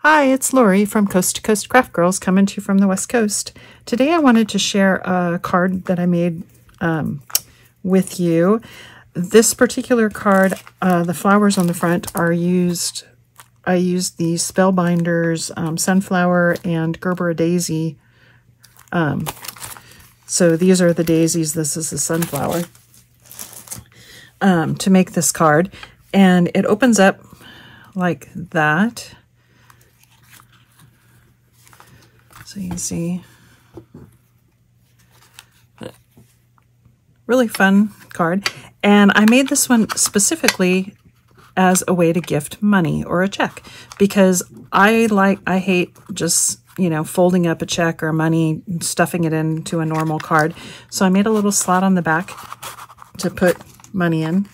Hi, it's Lori from Coast to Coast Craft Girls coming to you from the West Coast. Today I wanted to share a card that I made with you. This particular card, the flowers on the front are used. I used the Spellbinders Sunflower and Gerber Daisy. So these are the daisies, this is the sunflower, to make this card. And it opens up like that. So you can see, really fun card. And I made this one specifically as a way to gift money or a check, because I hate just, folding up a check or money, stuffing it into a normal card. So I made a little slot on the back to put money in.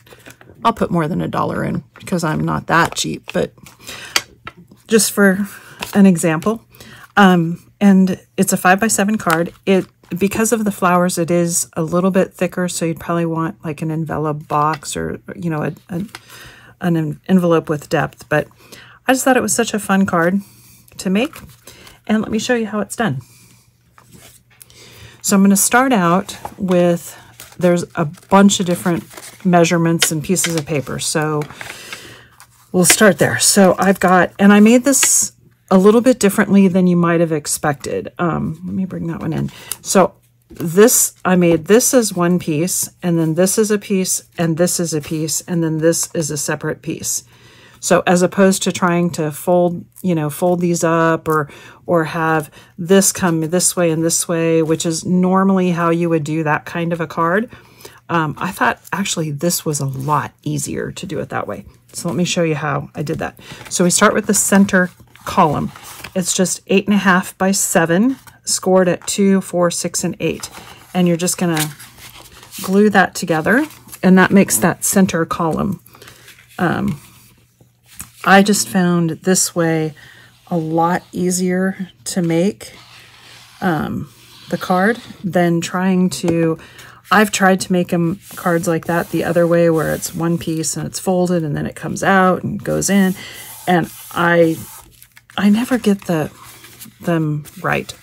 I'll put more than $1 in because I'm not that cheap, but just for an example. And it's a 5x7 card. Because of the flowers, it is a little bit thicker, so you'd probably want like an envelope box or, an envelope with depth. But I just thought it was such a fun card to make. And let me show you how it's done. So I'm going to start out with, there's a bunch of different measurements and pieces of paper. So we'll start there. So I've got, and I made this a little bit differently than you might have expected. Let me bring that one in. So I made this as one piece, and then this is a piece, and this is a piece, and then this is a separate piece. So as opposed to trying to fold these up or have this come this way and this way, which is normally how you would do that kind of a card, I thought actually this was a lot easier to do it that way. So let me show you how I did that. So we start with the center column. It's just 8.5 by 7, scored at 2, 4, 6, and 8. And you're just going to glue that together, and that makes that center column. I just found this way a lot easier to make the card than trying to. I've tried to make cards like that the other way, where it's one piece and it's folded and then it comes out and goes in, and I never get them right,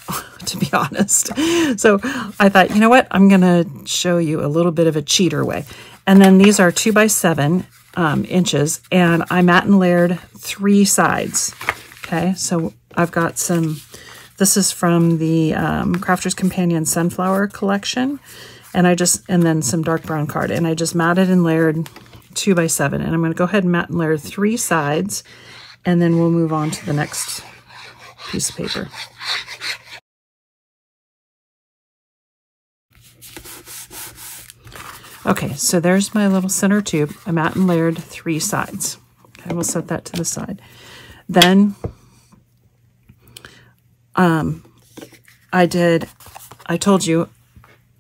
to be honest. So I thought, you know what, I'm going to show you a little bit of a cheater way. And then these are 2 by 7 inches, and I matte and layered 3 sides. Okay, so I've got this is from the Crafter's Companion Sunflower collection, and then some dark brown card, and I just matted and layered 2 by 7, and I'm going to go ahead and matte and layer 3 sides, and then we'll move on to the next piece of paper. Okay, so there's my little center tube. I matte and layered 3 sides. Okay, we'll set that to the side. Then I told you,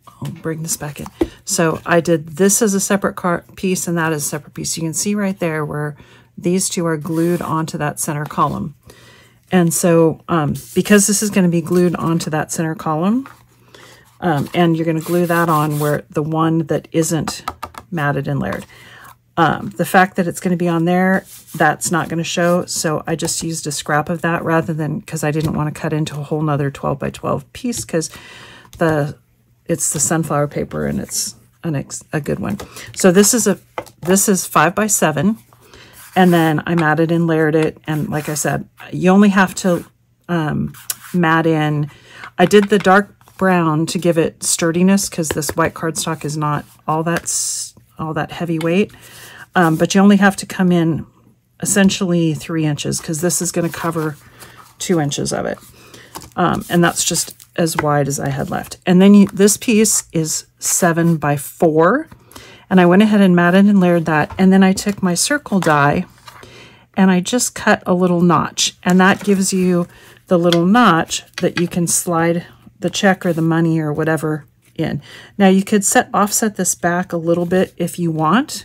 I'll bring this back in. So I did this as a separate piece and that as a separate piece. You can see right there where these two are glued onto that center column. And so because this is going to be glued onto that center column, and you're going to glue that on where the one that isn't matted and layered. The fact that it's going to be on there, that's not going to show. So I just used a scrap of that rather than, because I didn't want to cut into a whole nother 12 by 12 piece, because it's the sunflower paper and it's a good one. So this is 5 by 7. And then I matted and layered it. And like I said, you only have to mat in. I did the dark brown to give it sturdiness, because this white cardstock is not all that heavyweight. But you only have to come in essentially 3 inches, because this is going to cover 2 inches of it. And that's just as wide as I had left. And then this piece is 7 by 4. And I went ahead and matted and layered that. And then I took my circle die and I just cut a little notch. And that gives you the little notch that you can slide the check or the money or whatever in. Now you could offset this back a little bit if you want,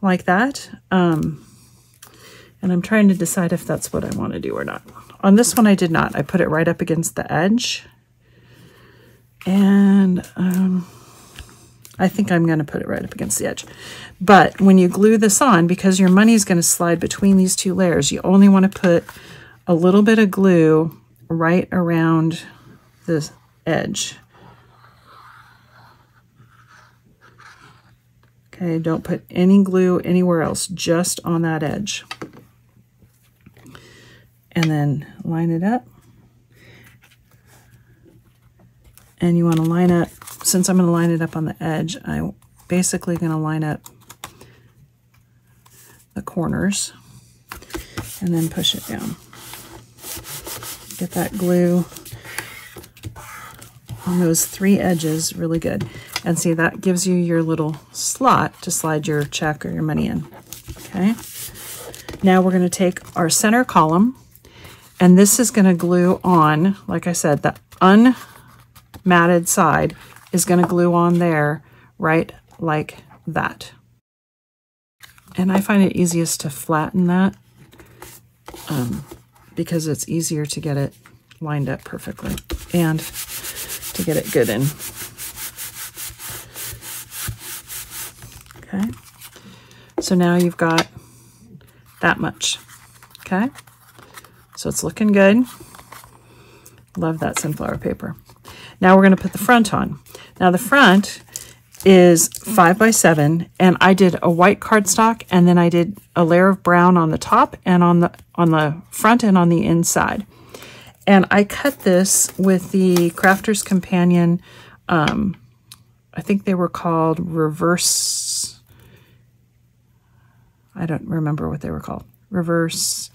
like that. And I'm trying to decide if that's what I want to do or not. On this one I did not. I put it right up against the edge. And I think I'm going to put it right up against the edge. But when you glue this on, because your money is going to slide between these 2 layers, you only want to put a little bit of glue right around the edge. Okay, don't put any glue anywhere else, just on that edge. And then line it up. And you want to line up, since I'm going to line it up on the edge, I'm basically going to line up the corners and then push it down. Get that glue on those 3 edges really good. And see, that gives you your little slot to slide your check or your money in. Okay. Now we're going to take our center column, and this is going to glue on, like I said, the unmatted side is going to glue on there right like that. And I find it easiest to flatten that because it's easier to get it lined up perfectly and to get it good in. Okay, so now you've got that much. Okay, so it's looking good. Love that sunflower paper. Now we're going to put the front on. Now the front is 5 by 7, and I did a white cardstock, and then I did a layer of brown on the top and on the front and on the inside. And I cut this with the Crafter's Companion. I think they were called reverse. I don't remember what they were called. Reverse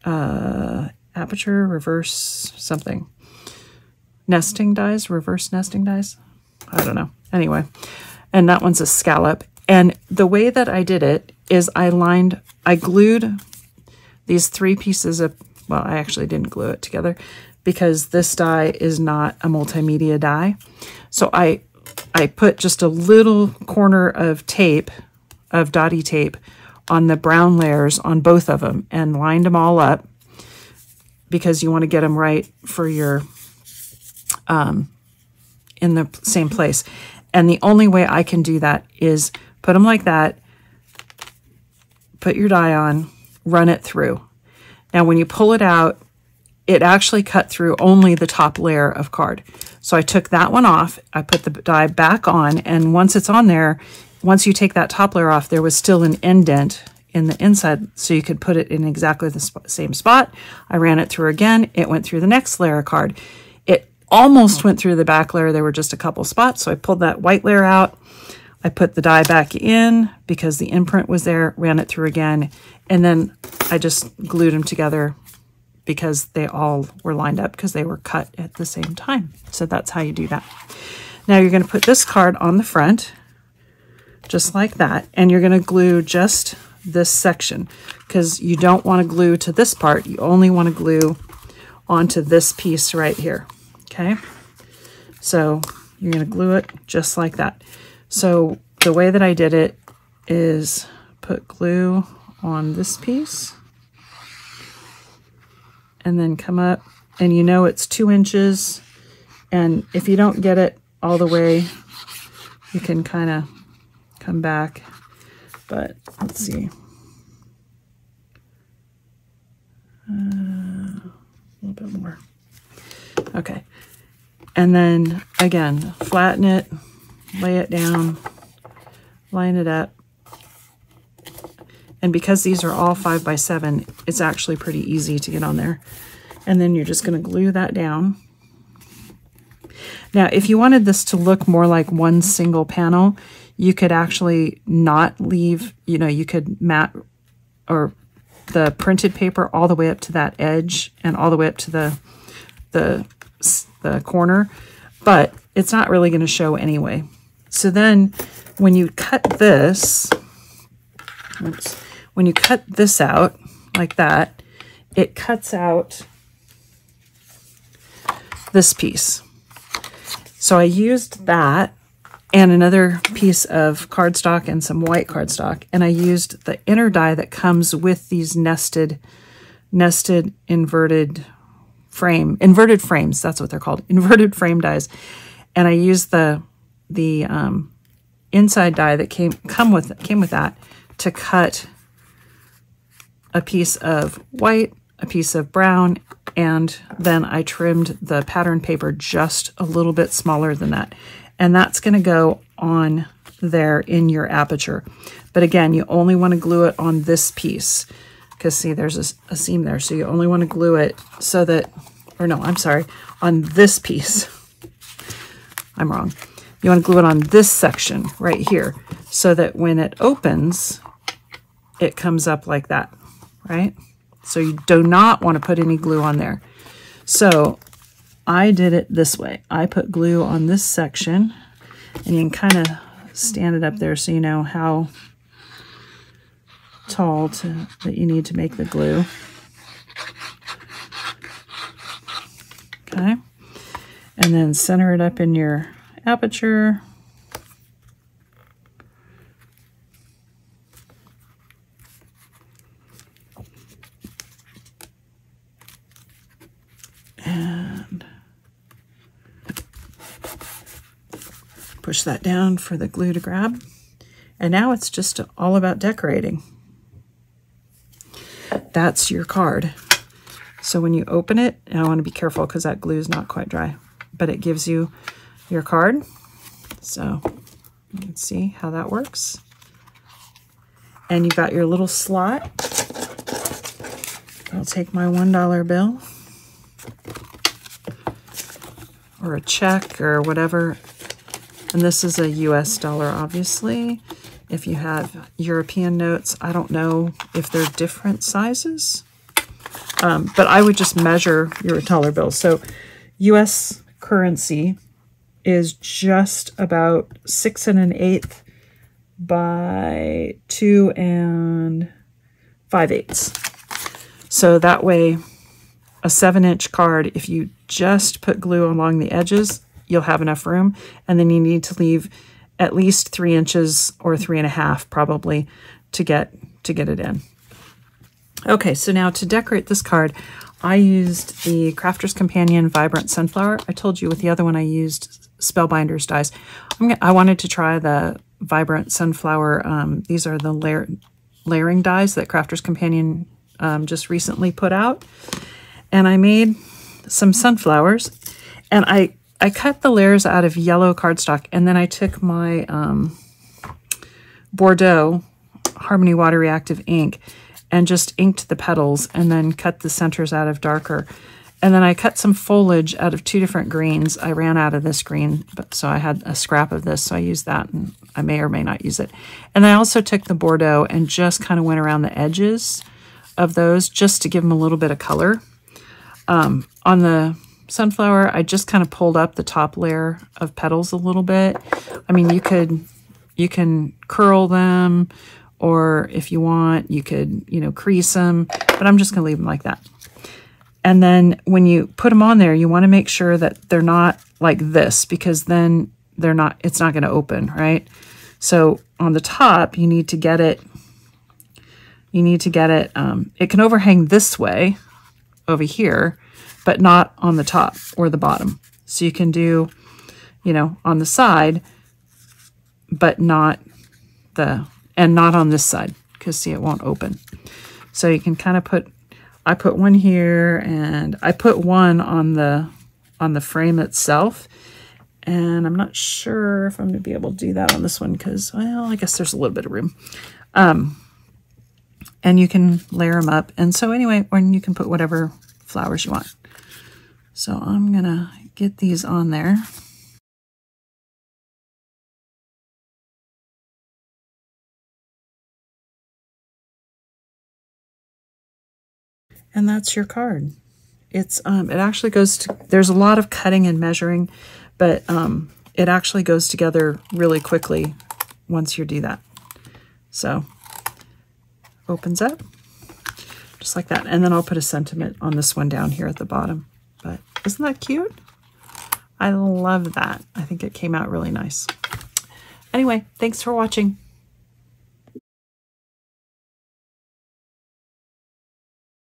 aperture, reverse something. Nesting dies, reverse nesting dies. I don't know. Anyway, and that one's a scallop. And the way that I did it is I glued these 3 pieces of, well, I actually didn't glue it together because this die is not a multimedia die. So I put just a little corner of tape, of dotty tape, on the brown layers on both of them and lined them all up because you want to get them right for your, in the same place. And the only way I can do that is put them like that, put your die on, run it through. Now, when you pull it out, it actually cut through only the top layer of card. So I took that one off, I put the die back on, and once it's on there, once you take that top layer off, there was still an indent in the inside, so you could put it in exactly the same spot. I ran it through again, it went through the next layer of card. It almost went through the back layer, there were just a couple spots, so I pulled that white layer out, I put the die back in because the imprint was there, ran it through again, and then I just glued them together because they all were lined up because they were cut at the same time. So that's how you do that. Now you're going to put this card on the front, just like that, and you're going to glue just this section because you don't want to glue to this part. You only want to glue onto this piece right here. Okay, so you're going to glue it just like that. So the way that I did it is put glue on this piece and then come up, and you know it's 2 inches, and if you don't get it all the way, you can kind of come back, but let's see. A little bit more. Okay, and then again, flatten it, lay it down, line it up. And because these are all 5 by 7, it's actually pretty easy to get on there. And then you're just going to glue that down. Now, if you wanted this to look more like one single panel, you could actually not leave, you know, you could mat or the printed paper all the way up to that edge and all the way up to the corner, but it's not really going to show anyway. So then when you cut this, when you cut this out like that, it cuts out this piece. So I used that and another piece of cardstock and some white cardstock, and I used the inner die that comes with these nested inverted frames, that's what they're called, inverted frame dies. And I used the inside die that came with that to cut a piece of white, a piece of brown, and then I trimmed the pattern paper just a little bit smaller than that. And that's going to go on there in your aperture. But again, you only want to glue it on this piece, because see, there's a seam there. So you only want to glue it so that, or no, I'm sorry, on this piece. I'm wrong. You want to glue it on this section right here so that when it opens, it comes up like that, right? So you do not want to put any glue on there. So I did it this way. I put glue on this section, and you can kind of stand it up there so you know how tall that you need to make the glue. Okay. And then center it up in your aperture. And push that down for the glue to grab. And now it's just all about decorating. That's your card. So when you open it, and I want to be careful because that glue is not quite dry, but it gives you your card. So you can see how that works. And you've got your little slot. I'll take my $1 bill or a check or whatever. And this is a US dollar, obviously. If you have European notes, I don't know if they're different sizes, but I would just measure your dollar bill. So US currency is just about 6 1/8 by 2 5/8. So that way, a 7-inch card, if you just put glue along the edges, you'll have enough room. And then you need to leave at least 3 inches or 3.5 probably to get it in. Okay, so now to decorate this card, I used the Crafter's Companion Vibrant Sunflower. I told you with the other one I used Spellbinders dies. I wanted to try the Vibrant Sunflower. These are the layering dies that Crafter's Companion just recently put out. And I made some sunflowers, and I cut the layers out of yellow cardstock, and then I took my Bordeaux Harmony Water Reactive ink and just inked the petals and then cut the centers out of darker. And then I cut some foliage out of 2 different greens. I ran out of this green, so I had a scrap of this, so I used that, and I may or may not use it. And I also took the Bordeaux and just kind of went around the edges of those just to give them a little bit of color. On the sunflower, I just kind of pulled up the top layer of petals a little bit. I mean, you can curl them, or if you want, you could, crease them, but I'm just going to leave them like that. And then when you put them on there, you want to make sure that they're not like this, because then it's not going to open, right? So on the top, you need to get it, it can overhang this way over here, but not on the top or the bottom. So you can do, on the side, but not on this side, because see, it won't open. So you can kind of I put one here, and I put one on the frame itself, and I'm not sure if I'm going to be able to do that on this one, because, well, I guess there's a little bit of room. And you can layer them up. And so anyway, or you can put whatever flowers you want. So I'm going to get these on there. And that's your card. It actually goes to, there's a lot of cutting and measuring, but it actually goes together really quickly once you do that. So opens up just like that. And then I'll put a sentiment on this one down here at the bottom. But isn't that cute? I love that. I think it came out really nice. Anyway, thanks for watching.